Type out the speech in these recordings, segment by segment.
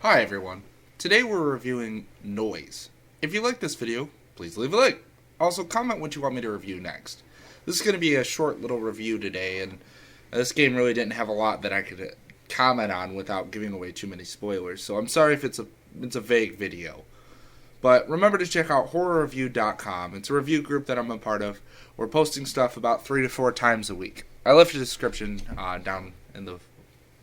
Hi everyone. Today we're reviewing Noise. If you like this video, please leave a like. Also comment what you want me to review next. This is going to be a short little review today, and this game really didn't have a lot that I could comment on without giving away too many spoilers, so I'm sorry if it's a vague video. But remember to check out horrorreview.com. It's a review group that I'm a part of. We're posting stuff about 3 to 4 times a week. I left a description down in the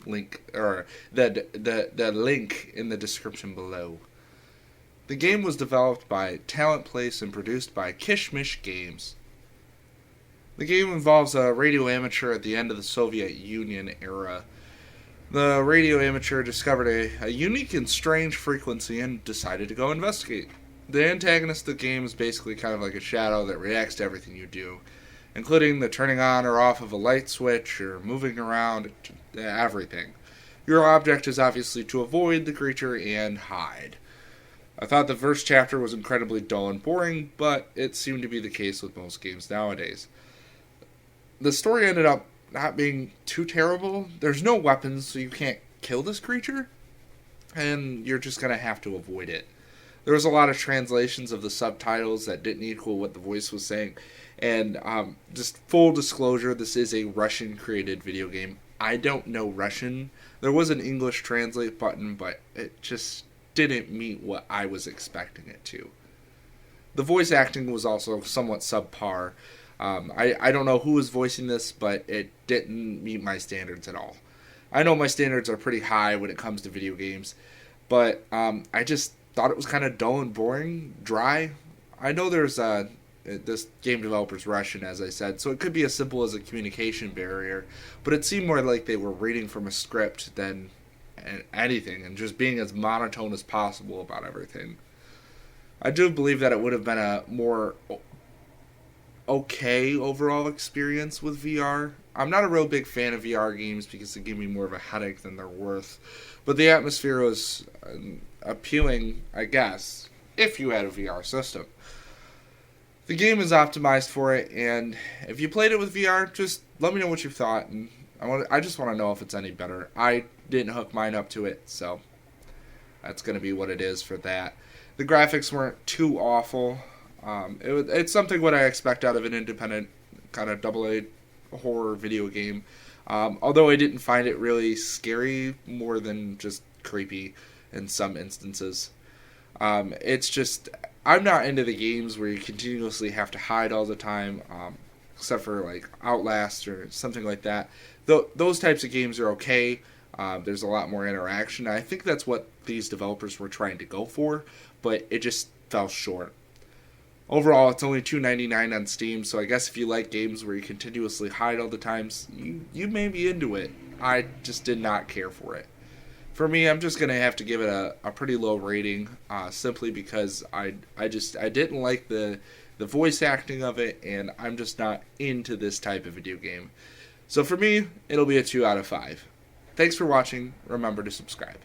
link, or the link in the description below. The game was developed by Talent Place and produced by Kishmish Games. The game involves a radio amateur at the end of the Soviet Union era. The radio amateur discovered a unique and strange frequency and decided to go investigate. The antagonist of the game is basically kind of like a shadow that reacts to everything you do, including the turning on or off of a light switch or moving around, everything. Your object is obviously to avoid the creature and hide. I thought the first chapter was incredibly dull and boring, but it seemed to be the case with most games nowadays. The story ended up not being too terrible. There's no weapons, so you can't kill this creature, and you're just going to have to avoid it. There was a lot of translations of the subtitles that didn't equal what the voice was saying. And just full disclosure, this is a Russian-created video game. I don't know Russian. There was an English translate button, but it just didn't meet what I was expecting it to. The voice acting was also somewhat subpar. I don't know who was voicing this, but it didn't meet my standards at all. I know my standards are pretty high when it comes to video games, but I just thought it was kind of dull and boring, dry. I know there's this game developer's Russian, as I said, so it could be as simple as a communication barrier, but it seemed more like they were reading from a script than anything, and just being as monotone as possible about everything. I do believe that it would have been a more okay overall experience with VR. I'm not a real big fan of VR games because they give me more of a headache than they're worth, but the atmosphere was appealing, I guess, if you had a VR system. The game is optimized for it, and if you played it with VR, just let me know what you thought, and I just want to know if it's any better. I didn't hook mine up to it, so that's going to be what it is for that. The graphics weren't too awful. It's something what I expect out of an independent kind of AA horror video game. Although I didn't find it really scary, more than just creepy in some instances. It's just, I'm not into the games where you continuously have to hide all the time, except for like Outlast or something like that. Those types of games are okay. There's a lot more interaction. I think that's what these developers were trying to go for, but it just fell short. Overall, it's only $2.99 on Steam, so I guess if you like games where you continuously hide all the times, you may be into it. I just did not care for it. For me, I'm just going to have to give it a pretty low rating, simply because I didn't like the voice acting of it, and I'm just not into this type of video game. So for me, it'll be a 2 out of 5. Thanks for watching. Remember to subscribe.